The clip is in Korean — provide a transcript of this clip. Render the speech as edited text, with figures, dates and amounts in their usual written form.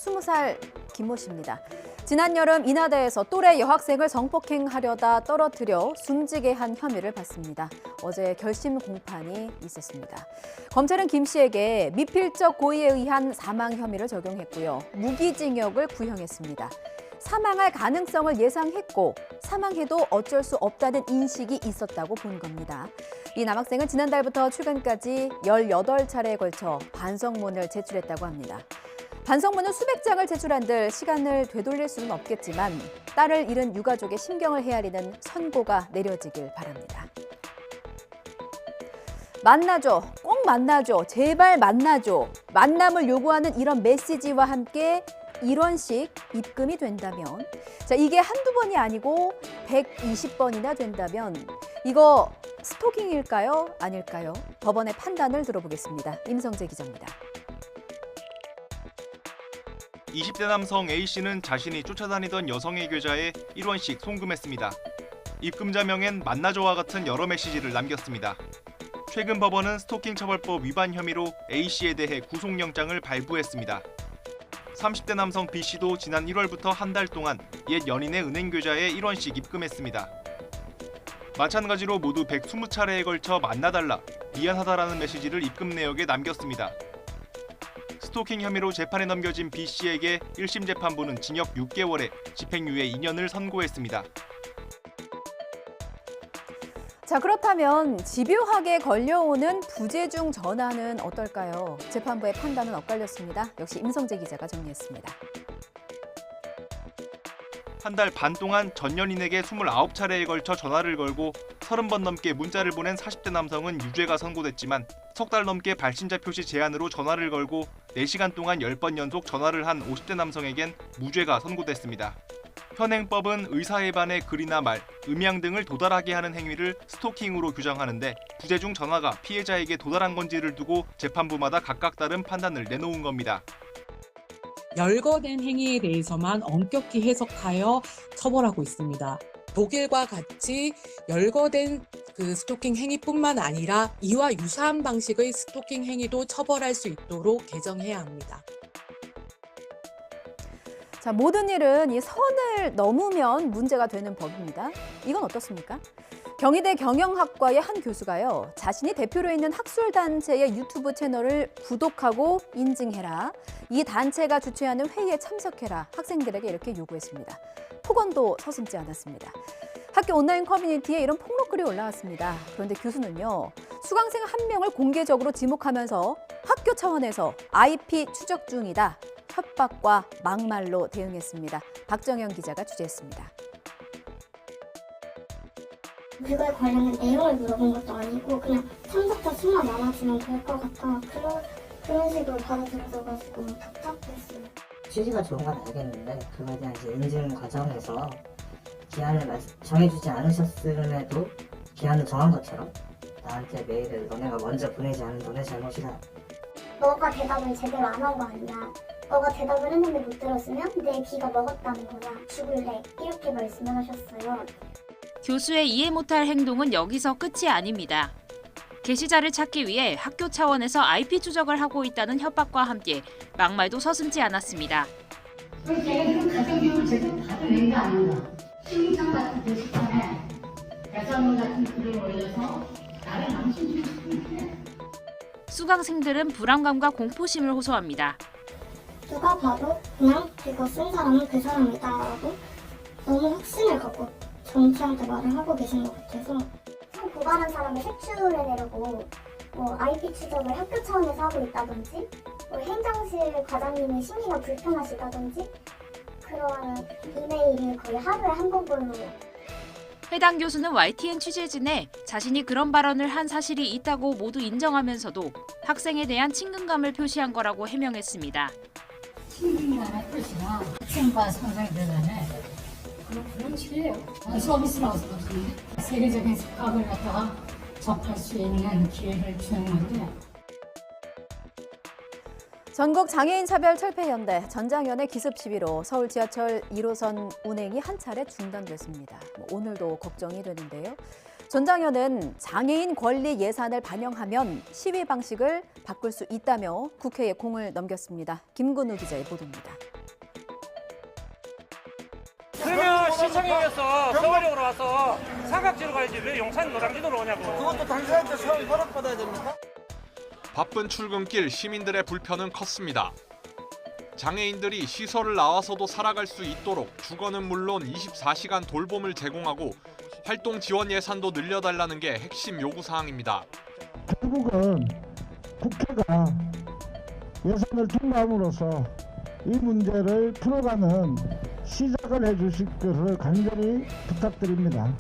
20살 김모 씨입니다. 지난 여름 인하대에서 또래 여학생을 성폭행하려다 떨어뜨려 숨지게 한 혐의를 받습니다. 어제 결심 공판이 있었습니다. 검찰은 김 씨에게 미필적 고의에 의한 사망 혐의를 적용했고요. 무기징역을 구형했습니다. 사망할 가능성을 예상했고 사망해도 어쩔 수 없다는 인식이 있었다고 본 겁니다. 이 남학생은 지난달부터 최근까지 18차례에 걸쳐 반성문을 제출했다고 합니다. 반성문은 수백 장을 제출한들 시간을 되돌릴 수는 없겠지만 딸을 잃은 유가족의 심경을 헤아리는 선고가 내려지길 바랍니다. 만나줘, 꼭 만나줘, 제발 만나줘. 만남을 요구하는 이런 메시지와 함께 1원씩 입금이 된다면, 이게 한두 번이 아니고 120번이나 된다면 이거 스토킹일까요? 아닐까요? 법원의 판단을 들어보겠습니다. 임성재 기자입니다. 20대 남성 A씨는 자신이 쫓아다니던 여성의 계좌에 1원씩 송금했습니다. 입금자명엔 만나줘와 같은 여러 메시지를 남겼습니다. 최근 법원은 스토킹 처벌법 위반 혐의로 A씨에 대해 구속영장을 발부했습니다. 30대 남성 B씨도 지난 1월부터 한 달 동안 옛 연인의 은행 계좌에 1원씩 입금했습니다. 마찬가지로 모두 120차례에 걸쳐 만나달라, 미안하다라는 메시지를 입금 내역에 남겼습니다. 스토킹 혐의로 재판에 넘겨진 B씨에게 1심 재판부는 징역 6개월에 집행유예 2년을 선고했습니다. 자, 그렇다면 집요하게 걸려오는 부재중 전화는 어떨까요? 재판부의 판단은 엇갈렸습니다. 역시 임성재 기자가 정리했습니다. 한 달 반 동안 전 연인에게 29차례에 걸쳐 전화를 걸고 30번 넘게 문자를 보낸 40대 남성은 유죄가 선고됐지만 석 달 넘게 발신자 표시 제한으로 전화를 걸고 4시간 동안 10번 연속 전화를 한 50대 남성에겐 무죄가 선고됐습니다. 현행법은 의사에 반해 글이나 말, 음향 등을 도달하게 하는 행위를 스토킹으로 규정하는데 부재중 전화가 피해자에게 도달한 건지를 두고 재판부마다 각각 다른 판단을 내놓은 겁니다. 열거된 행위에 대해서만 엄격히 해석하여 처벌하고 있습니다. 독일과 같이 열거된 그 스토킹 행위뿐만 아니라 이와 유사한 방식의 스토킹 행위도 처벌할 수 있도록 개정해야 합니다. 자, 모든 일은 이 선을 넘으면 문제가 되는 법입니다. 이건 어떻습니까? 경희대 경영학과의 한 교수가요, 자신이 대표로 있는 학술단체의 유튜브 채널을 구독하고 인증해라, 이 단체가 주최하는 회의에 참석해라, 학생들에게 이렇게 요구했습니다. 폭언도 서슴지 않았습니다. 학교 온라인 커뮤니티에 이런 폭로글이 올라왔습니다. 그런데 교수는요, 수강생 한 명을 공개적으로 지목하면서 학교 차원에서 IP 추적 중이다, 협박과 막말로 대응했습니다. 박정현 기자가 취재했습니다. 그거에 관련된 내용을 물어본 것도 아니고 그냥 참석자 수만 많아지면 될 것 같아. 그런 식으로 받아들여져가지고 답답했어요. 취지가 좋은 건 알겠는데 그거에 대한 이제 인증 과정에서 기한을 정해주지 않으셨음에도 기한을 정한 것처럼 나한테 메일을 너네가 먼저 보내지 않은 너네 잘못이다. 너가 대답을 제대로 안 한 거 아니야. 너가 대답을 했는데 못 들었으면 내 귀가 먹었다는 거야. 죽을래. 이렇게 말씀을 하셨어요. 교수의 이해 못할 행동은 여기서 끝이 아닙니다. 게시자를 찾기 위해 학교 차원에서 IP 추적을 하고 있다는 협박과 함께 막말도 서슴지 않았습니다. 걔네들은 가정교육을 제대로 받은 애가 아닌가. 신문상 같은 게시판에 배설문 같은 글을 올려서 나를 망신주고 싶은데. 수강생들은 불안감과 공포심을 호소합니다. 누가 봐도 그냥 이거 쓴 사람은 그 사람이다라고 너무 확신을 갖고 정치한테 말을 하고 계신 것 같아서 고발한 사람을 색출해내려고 IP 추적을 학교 차원에서 하고 있다든지 행정실 과장님이 심리가 불편하시다든지 그러한 이메일을 거의 하루에 한 번꼴로. 해당 교수는 YTN 취재진에 자신이 그런 발언을 한 사실이 있다고 모두 인정하면서도 학생에 대한 친근감을 표시한 거라고 해명했습니다. 친근감의 표시나 학생과 선생들 간에 그런 식이에요. 서비스라서 세계적인 각을 갖다가 접할 수 있는 기회를 주는 건데. 전국 장애인 차별 철폐연대 전장연의 기습 시위로 서울 지하철 1호선 운행이 한 차례 중단됐습니다. 오늘도 걱정이 되는데요. 전장연은 장애인 권리 예산을 반영하면 시위 방식을 바꿀 수 있다며 국회에 공을 넘겼습니다. 김근우 기자의 보도입니다. 이상형이었어. 서울역으로 와서 사각지로 가야지 왜 용산 노량진으로 오냐고. 그것도 당신한테 서울 허락받아야 됩니까? 바쁜 출근길 시민들의 불편은 컸습니다. 장애인들이 시설을 나와서도 살아갈 수 있도록 주거는 물론 24시간 돌봄을 제공하고 활동 지원 예산도 늘려달라는 게 핵심 요구사항입니다. 결국은 국회가 예산을 통과함으로써 이 문제를 풀어가는 시작을 해주실 것을 간절히 부탁드립니다.